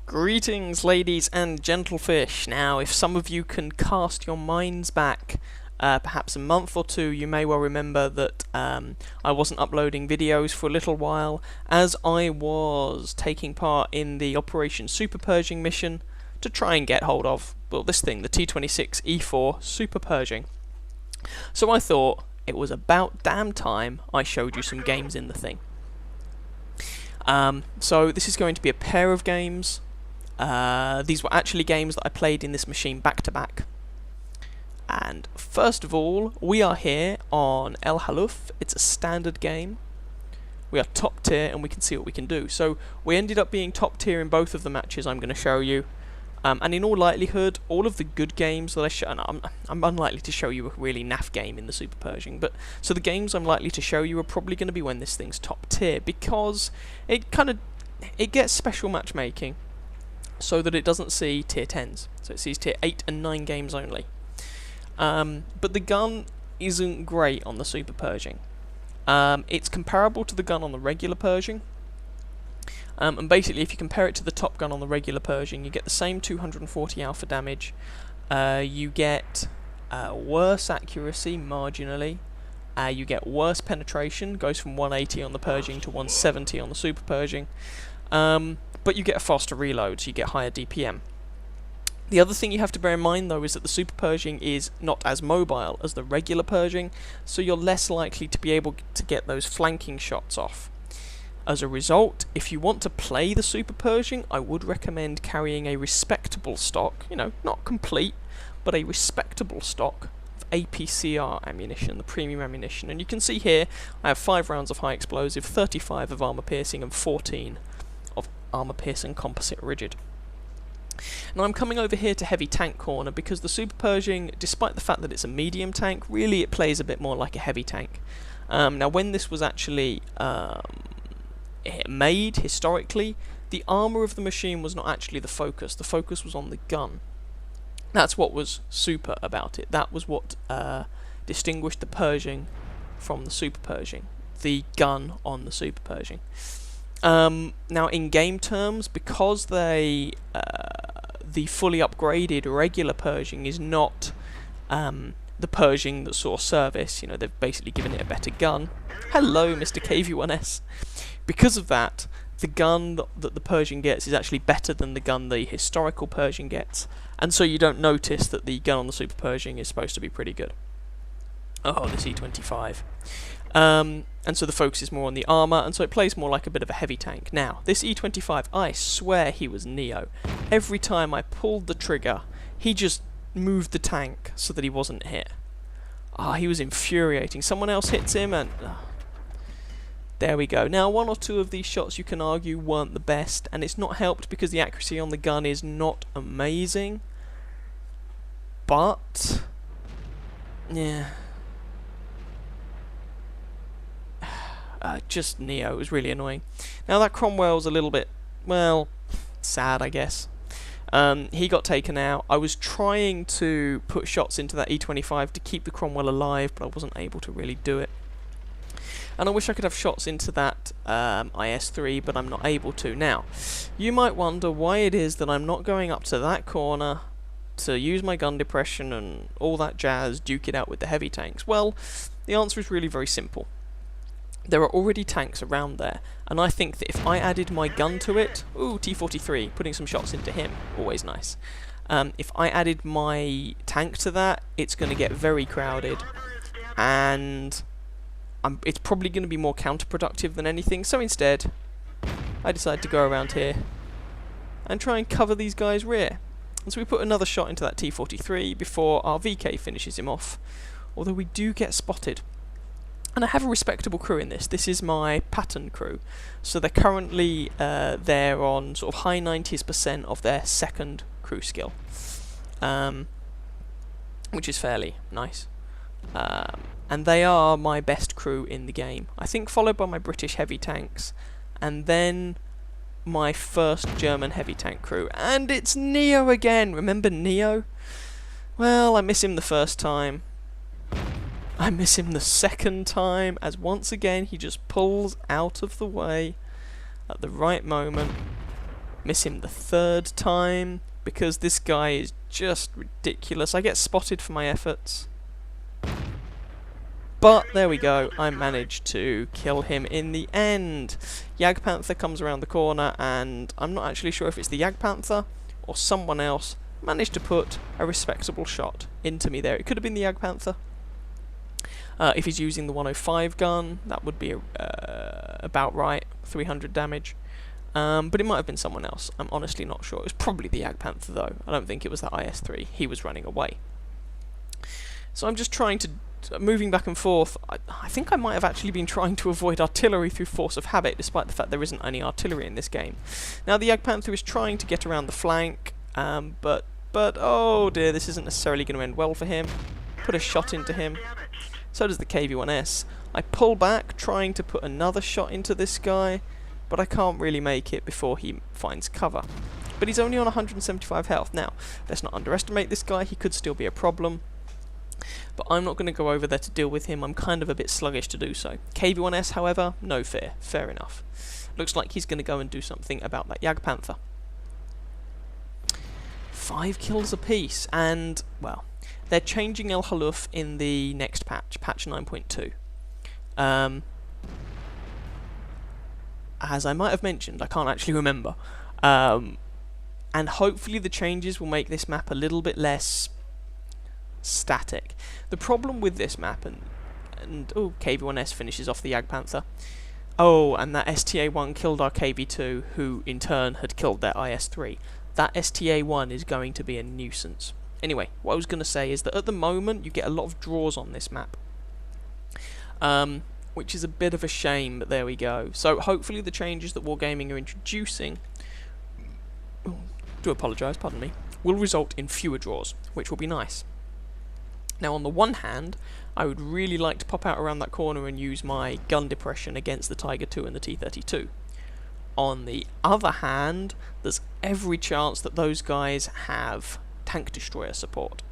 Greetings, ladies and gentlefish. Now, if some of you can cast your minds back perhaps a month or two, you may well remember that I wasn't uploading videos for a little while as I was taking part in the Operation Super Pershing mission to try and get hold of, well, this thing, the T26E4 Super Pershing. So I thought it was about damn time I showed you some games in the thing. So this is going to be a pair of games. These were actually games that I played in this machine back to back. And first of all, we are here on El Haluf. It's a standard game. We are top tier and we can see what we can do. So we ended up being top tier in both of the matches I'm going to show you. And in all likelihood, all of the good games that I show, and I'm unlikely to show you a really naff game in the Super Pershing, but so the games I'm likely to show you are probably going to be when this thing's top tier, because it gets special matchmaking, so that it doesn't see tier 10s, so it sees tier 8 and 9 games only. But the gun isn't great on the Super Pershing. It's comparable to the gun on the regular Pershing. And basically, if you compare it to the top gun on the regular Pershing, you get the same 240 alpha damage. You get worse accuracy, marginally. You get worse penetration, goes from 180 on the Pershing to 170 on the Super Pershing. But you get a faster reload, so you get higher DPM. The other thing you have to bear in mind, though, is that the Super Pershing is not as mobile as the regular Pershing, so you're less likely to be able to get those flanking shots off. As a result, if you want to play the Super Pershing, I would recommend carrying a respectable stock, you know, not complete, but a respectable stock of APCR ammunition, the premium ammunition. And you can see here, I have 5 rounds of high explosive, 35 of armor piercing, and 14 of armor piercing composite rigid. Now I'm coming over here to heavy tank corner because the Super Pershing, despite the fact that it's a medium tank, really it plays a bit more like a heavy tank. Now when this was actually made historically, the armor of the machine was not actually the focus was on the gun. That's what was super about it. That was what distinguished the Pershing from the Super Pershing, the gun on the Super Pershing. Now in game terms, because the fully upgraded regular Pershing is not the Pershing that saw service, you know, they've basically given it a better gun. Hello, Mr. KV1S. Because of that, the gun that the Pershing gets is actually better than the gun the historical Pershing gets, and so you don't notice that the gun on the Super Pershing is supposed to be pretty good. Oh, the C25. And so the focus is more on the armour, and so it plays more like a bit of a heavy tank. Now, this E25, I swear he was Neo. Every time I pulled the trigger, he just moved the tank so that he wasn't hit. Ah, he was infuriating. Someone else hits him and... there we go. Now, one or two of these shots you can argue weren't the best, and it's not helped because the accuracy on the gun is not amazing. But... yeah... just Neo, it was really annoying. Now that Cromwell's a little bit, well, sad, I guess. He got taken out. I was trying to put shots into that E25 to keep the Cromwell alive, but I wasn't able to really do it. And I wish I could have shots into that IS-3, but I'm not able to. Now, you might wonder why it is that I'm not going up to that corner to use my gun depression and all that jazz, duke it out with the heavy tanks. Well, the answer is really very simple. There are already tanks around there, and I think that if I added my gun to it... ooh, T43, putting some shots into him, always nice. If I added my tank to that, it's going to get very crowded, and it's probably going to be more counterproductive than anything, so instead, I decided to go around here and try and cover these guys' rear. And so we put another shot into that T43 before our VK finishes him off, although we do get spotted. And I have a respectable crew in this. This is my pattern crew. So they're currently they're on sort of high 90s% of their second crew skill, which is fairly nice. And they are my best crew in the game. I think followed by my British heavy tanks, and then my first German heavy tank crew. And it's Neo again. Remember Neo? Well, I miss him the first time. I miss him the second time, as once again he just pulls out of the way at the right moment Miss him the third time, because this guy is just ridiculous. I get spotted for my efforts. But there we go, I managed to kill him in the end. Jagdpanther comes around the corner, and I'm not actually sure if it's the Jagdpanther or someone else managed to put a respectable shot into me there. It could have been the Jagdpanther. If he's using the 105 gun, that would be about right, 300 damage. But it might have been someone else. I'm honestly not sure. It was probably the Jagdpanther though. I don't think it was that IS-3. He was running away. So I'm just trying to... moving back and forth. I think I might have actually been trying to avoid artillery through force of habit, despite the fact there isn't any artillery in this game. Now the Jagdpanther is trying to get around the flank, but oh dear, this isn't necessarily going to end well for him. Put a shot into him. So does the KV-1S. I pull back, trying to put another shot into this guy, but I can't really make it before he finds cover. But he's only on 175 health. Now, let's not underestimate this guy, he could still be a problem. But I'm not going to go over there to deal with him, I'm kind of a bit sluggish to do so. KV-1S, however, no fear, fair enough. Looks like he's going to go and do something about that Jagdpanther. 5 kills apiece, and, well, they're changing El Haluf in the next patch, patch 9.2. As I might have mentioned, I can't actually remember. And hopefully the changes will make this map a little bit less static. The problem with this map, and oh, KV-1S finishes off the Jagdpanther. Oh, and that STA-1 killed our KV-2, who in turn had killed their IS-3. That STA-1 is going to be a nuisance. Anyway, what I was going to say is that at the moment you get a lot of draws on this map. Which is a bit of a shame, but there we go. So hopefully the changes that Wargaming are introducing, do apologise, pardon me, will result in fewer draws, which will be nice. Now on the one hand, I would really like to pop out around that corner and use my gun depression against the Tiger II and the T32. On the other hand, there's every chance that those guys have tank destroyer support,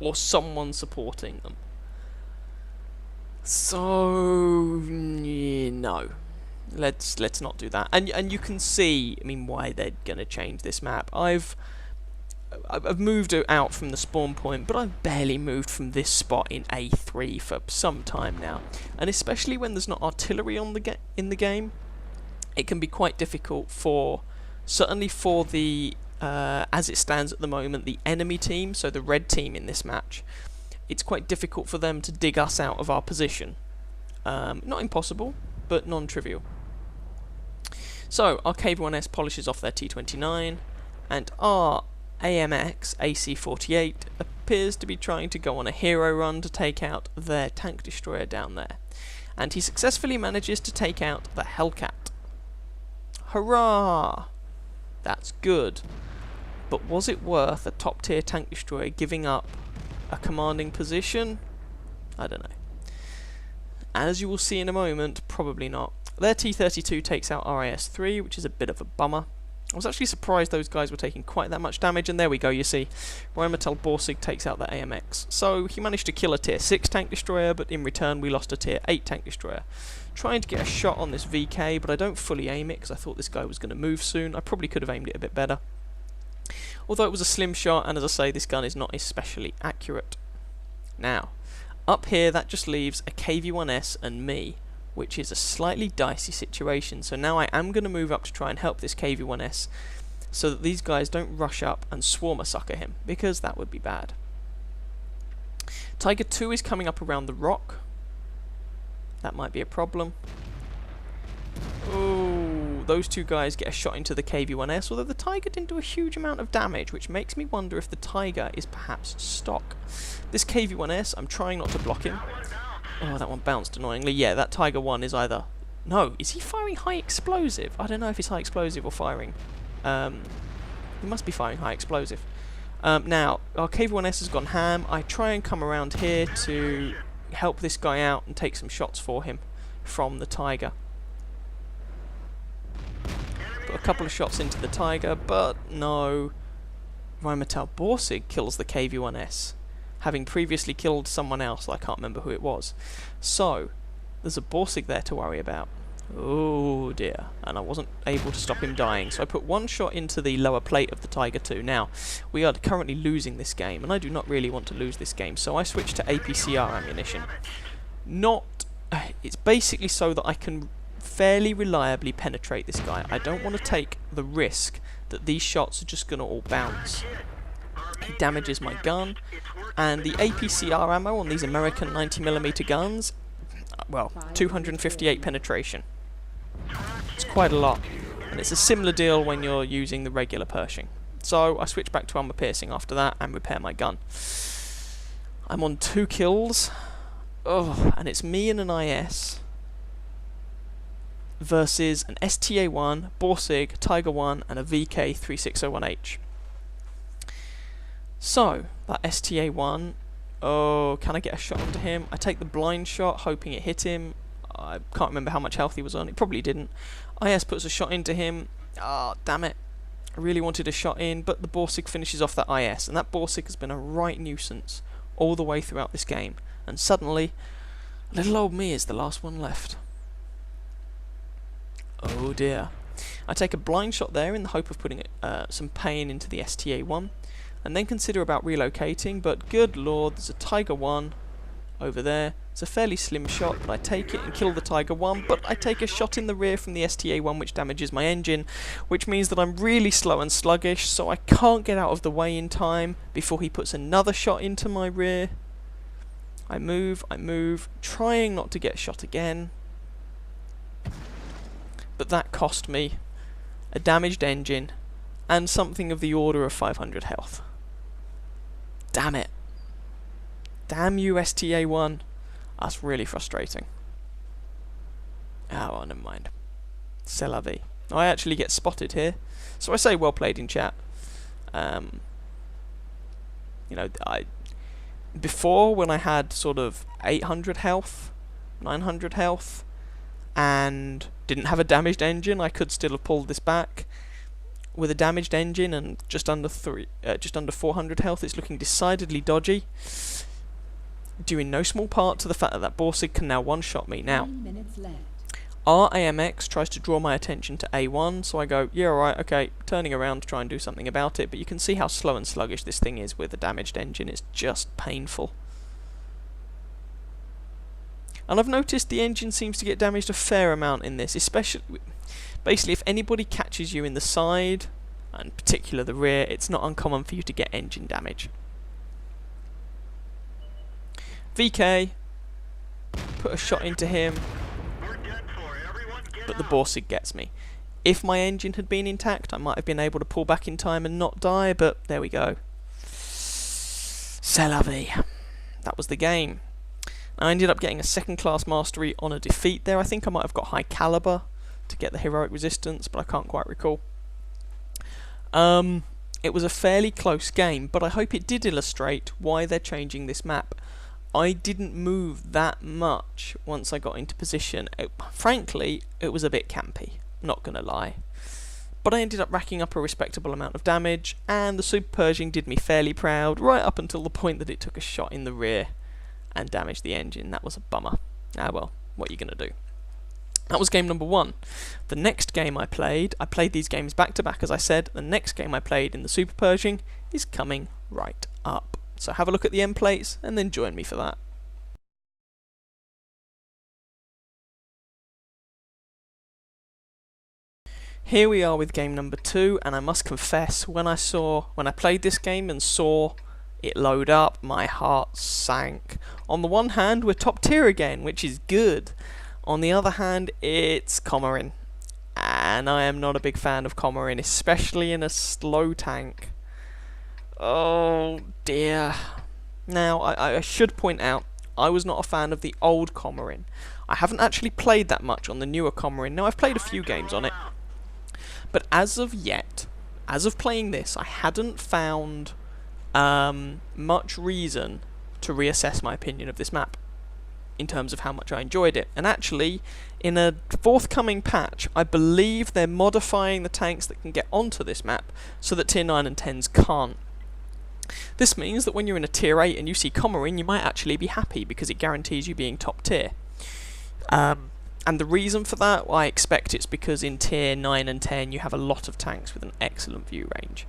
or someone supporting them. So no, let's not do that. And you can see, I mean, why they're gonna change this map. I've moved out from the spawn point, but I've barely moved from this spot in A3 for some time now. And especially when there's not artillery on in the game, it can be quite difficult for, certainly for the as it stands at the moment, the enemy team, so the red team in this match. It's quite difficult for them to dig us out of our position. Not impossible, but non-trivial. So, our KV-1S polishes off their T29, and our AMX AC-48 appears to be trying to go on a hero run to take out their tank destroyer down there. And he successfully manages to take out the Hellcat. Hurrah! That's good. But was it worth a top-tier tank destroyer giving up a commanding position? I don't know. As you will see in a moment, probably not. Their T32 takes out RIS-3, which is a bit of a bummer. I was actually surprised those guys were taking quite that much damage, and there we go, you see. Rheinmetall Borsig takes out the AMX. So he managed to kill a tier 6 tank destroyer, but in return we lost a tier 8 tank destroyer. Trying to get a shot on this VK, but I don't fully aim it because I thought this guy was going to move soon. I probably could have aimed it a bit better. Although it was a slim shot, and as I say, this gun is not especially accurate. Now, up here that just leaves a KV-1S and me, which is a slightly dicey situation. So now I am going to move up to try and help this KV-1S, so that these guys don't rush up and swarm sucker him, because that would be bad. Tiger II is coming up around the rock. That might be a problem. Oh, those two guys get a shot into the KV-1S, although the Tiger didn't do a huge amount of damage, which makes me wonder if the Tiger is perhaps stock. This KV-1S, I'm trying not to block him. Oh, that one bounced annoyingly. Yeah, that Tiger 1 is either... No, is he firing high explosive? I don't know if he's high explosive or firing. He must be firing high explosive. Now, our KV-1S has gone ham. I try and come around here to help this guy out and take some shots for him from the Tiger. Put a couple of shots into the Tiger, but no. Rheinmetall Borsig kills the KV-1S, having previously killed someone else. I can't remember who it was. So, there's a Borsig there to worry about. Oh dear, and I wasn't able to stop him dying, so I put one shot into the lower plate of the Tiger II. Now, we are currently losing this game, and I do not really want to lose this game, so I switched to APCR ammunition. It's basically so that I can fairly reliably penetrate this guy. I don't want to take the risk that these shots are just going to all bounce. He damages my gun, and the APCR ammo on these American 90mm guns, well, 258 penetration. It's quite a lot, and it's a similar deal when you're using the regular Pershing. So I switch back to armor piercing after that and repair my gun. I'm on 2 kills. Oh, and it's me and an IS versus an STA-1, Borsig, Tiger 1, and a VK3601H. So, that STA-1, oh, can I get a shot onto him? I take the blind shot, hoping it hit him. I can't remember how much health he was on. It probably didn't. IS puts a shot into him. Ah, damn it. I really wanted a shot in, but the Borsig finishes off that IS, and that Borsig has been a right nuisance all the way throughout this game. And suddenly, little old me is the last one left. Oh dear. I take a blind shot there in the hope of putting some pain into the STA-1, and then consider about relocating, but good lord, there's a Tiger 1 over there. It's a fairly slim shot, but I take it and kill the Tiger 1, but I take a shot in the rear from the STA-1 which damages my engine, which means that I'm really slow and sluggish, so I can't get out of the way in time before he puts another shot into my rear. I move, trying not to get shot again, but that cost me a damaged engine and something of the order of 500 health. Damn it. Damn you, STA-1. That's really frustrating. Oh, well, never mind. C'est la vie. I actually get spotted here. So I say well played in chat. You know, before, when I had sort of 800 health, 900 health, and didn't have a damaged engine, I could still have pulled this back. With a damaged engine and just under 400 health, it's looking decidedly dodgy, due in no small part to the fact that that Borsig can now one-shot me. Now, our AMX tries to draw my attention to A1, so I go, yeah, alright, okay, turning around to try and do something about it, but you can see how slow and sluggish this thing is with a damaged engine. It's just painful. And I've noticed the engine seems to get damaged a fair amount in this, especially, basically if anybody catches you in the side, and in particular the rear, it's not uncommon for you to get engine damage. VK, put a shot into him, but the Borsig gets me. If my engine had been intact, I might have been able to pull back in time and not die, but there we go. C'est la vie. That was the game. I ended up getting a second class mastery on a defeat there. I think I might have got high caliber to get the heroic resistance, but I can't quite recall. It was a fairly close game, but I hope it did illustrate why they're changing this map. I didn't move that much once I got into position. Frankly, it was a bit campy, not gonna lie. But I ended up racking up a respectable amount of damage, and the Super Pershing did me fairly proud, right up until the point that it took a shot in the rear and damaged the engine. That was a bummer. Ah well, what are you gonna do? That was game number 1. The next game I played these games back to back as I said. The next game I played in the Super Pershing is coming right up. So have a look at the end plates and then join me for that. Here we are with game number 2, and I must confess, when I played this game and saw it load up, my heart sank. On the one hand, we're top tier again, which is good. On the other hand, it's Comarin, and I am not a big fan of Comarin, especially in a slow tank. Oh dear. Now, I should point out, I was not a fan of the old Comarin. I haven't actually played that much on the newer Comarin. Now, I've played a few games on it, but as of yet, as of playing this, I hadn't found much reason to reassess my opinion of this map in terms of how much I enjoyed it. And actually, in a forthcoming patch, I believe they're modifying the tanks that can get onto this map so that tier 9 and 10s can't. This means that when you're in a tier 8 and you see Comarin, you might actually be happy because it guarantees you being top tier. And the reason for that, I expect it's because in tier 9 and 10 you have a lot of tanks with an excellent view range.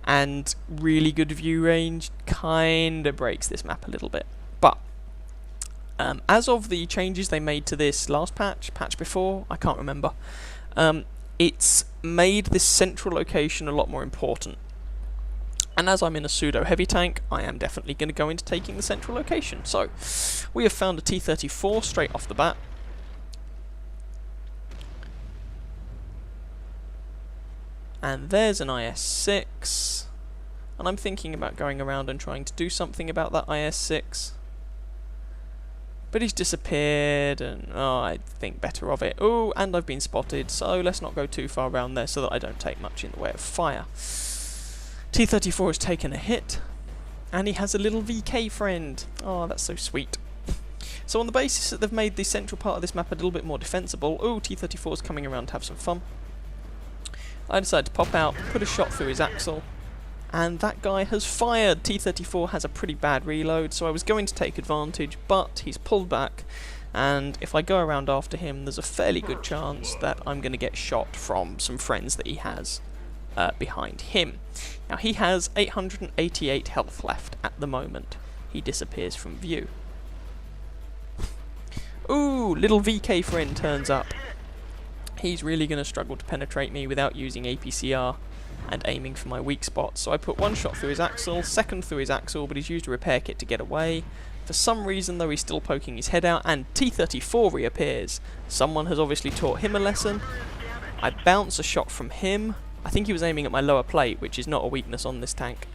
And really good view range kinda breaks this map a little bit. But as of the changes they made to this last patch before, I can't remember, it's made this central location a lot more important. And as I'm in a pseudo heavy tank, I am definitely going to go into taking the central location. So, we have found a T34 straight off the bat. And there's an IS-6. And I'm thinking about going around and trying to do something about that IS-6. But he's disappeared, and I think better of it. Oh, and I've been spotted, so let's not go too far around there so that I don't take much in the way of fire. T34 has taken a hit, and he has a little VK friend. Oh, that's so sweet. So on the basis that they've made the central part of this map a little bit more defensible, oh, T34 is coming around to have some fun. I decided to pop out, put a shot through his axle, and that guy has fired. T34 has a pretty bad reload, so I was going to take advantage, but he's pulled back, and if I go around after him, there's a fairly good chance that I'm going to get shot from some friends that he has behind him. Now, he has 888 health left at the moment. He disappears from view. Ooh, little VK friend turns up. He's really going to struggle to penetrate me without using APCR and aiming for my weak spot. So I put one shot through his axle, second through his axle, but he's used a repair kit to get away. For some reason, though, he's still poking his head out, and T34 reappears. Someone has obviously taught him a lesson. I bounce a shot from him. I think he was aiming at my lower plate, which is not a weakness on this tank.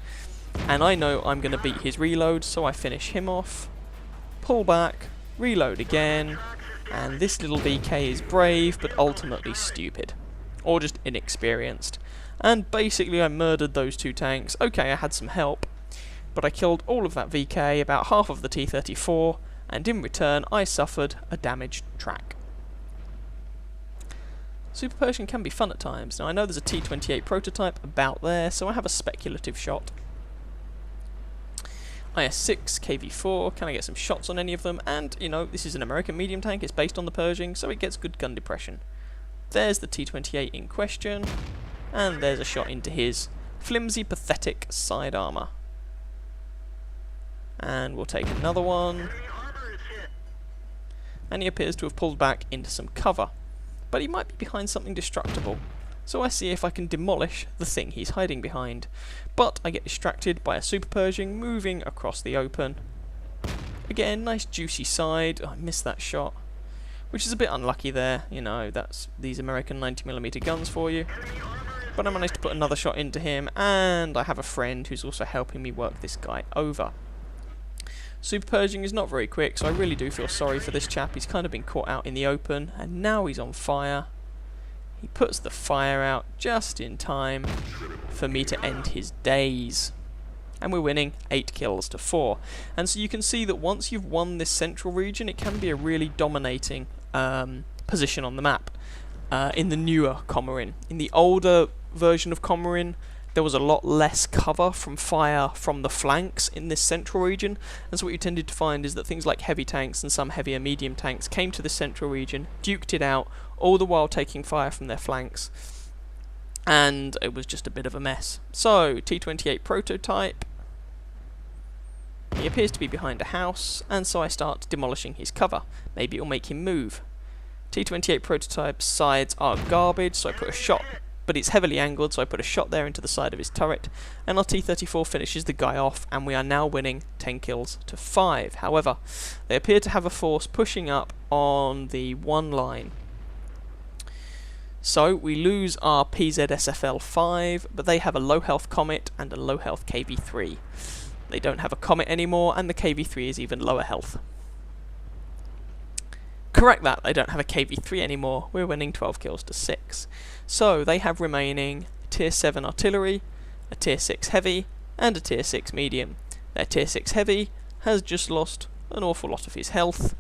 And I know I'm going to beat his reload, so I finish him off. Pull back, reload again, and this little VK is brave, but ultimately stupid. Or just inexperienced. And basically I murdered those two tanks. Okay, I had some help, but I killed all of that VK, about half of the T34, and in return I suffered a damaged track. Super Pershing can be fun at times. Now I know there's a T28 prototype about there, so I have a speculative shot. IS-6, KV-4, can I get some shots on any of them? And, you know, this is an American medium tank, it's based on the Pershing, so it gets good gun depression. There's the T28 in question, and there's a shot into his flimsy, pathetic side armour. And we'll take another one. And he appears to have pulled back into some cover. But he might be behind something destructible, so I see if I can demolish the thing he's hiding behind. But I get distracted by a Super Pershing moving across the open. Again, nice juicy side. Oh, I missed that shot, which is a bit unlucky there. You know, that's these American 90mm guns for you. But I managed to put another shot into him, and I have a friend who's also helping me work this guy over. Super Pershing is not very quick, so I really do feel sorry for this chap. He's kind of been caught out in the open, and now he's on fire. He puts the fire out just in time for me to end his days. And we're winning 8 kills to 4. And so you can see that once you've won this central region, it can be a really dominating position on the map. In the newer Comorin. In the older version of Comorin, there was a lot less cover from fire from the flanks in this central region, and so what you tended to find is that things like heavy tanks and some heavier medium tanks came to the central region, duked it out, all the while taking fire from their flanks, and it was just a bit of a mess. So, T28 prototype, he appears to be behind a house, and so I start demolishing his cover. Maybe it'll make him move. T28 prototype's sides are garbage, so I put a shot, but it's heavily angled, so I put a shot there into the side of his turret, and our T34 finishes the guy off, and we are now winning 10 kills to 5. However, they appear to have a force pushing up on the 1 line. So we lose our PZSFL-5, but they have a low health Comet and a low health KV-3. They don't have a Comet anymore, and the KV-3 is even lower health. Correct that, they don't have a KV-3 anymore. We're winning 12 kills to 6. So they have remaining Tier 7 artillery, a Tier 6 heavy, and a Tier 6 medium. Their Tier 6 heavy has just lost an awful lot of his health.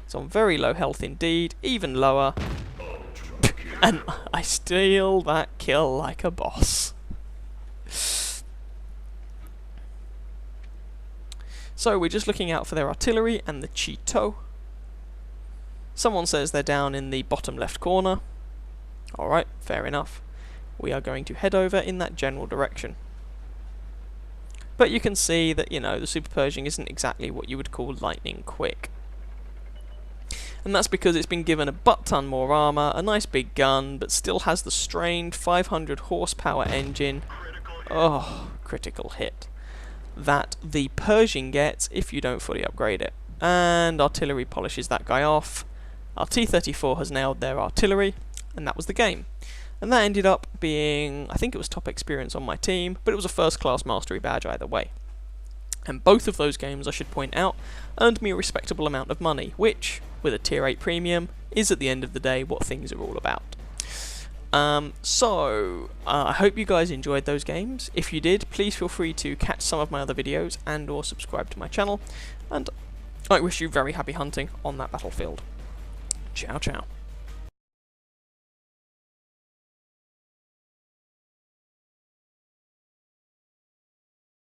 It's on very low health indeed, even lower. And I steal that kill like a boss. So we're just looking out for their artillery and the Cheeto. Someone says they're down in the bottom left corner. Alright, fair enough. We are going to head over in that general direction. But you can see that, you know, the Super Pershing isn't exactly what you would call lightning quick. And that's because it's been given a butt-ton more armour, a nice big gun, but still has the strained 500 horsepower engine. Oh, critical hit. That the Pershing gets if you don't fully upgrade it. And artillery polishes that guy off. Our T-34 has nailed their artillery, and that was the game. And that ended up being, I think it was top experience on my team, but it was a first class mastery badge either way. And both of those games, I should point out, earned me a respectable amount of money, which, with a tier 8 premium, is at the end of the day what things are all about. I hope you guys enjoyed those games. If you did, please feel free to catch some of my other videos and or subscribe to my channel, and I wish you very happy hunting on that battlefield. Ciao ciao.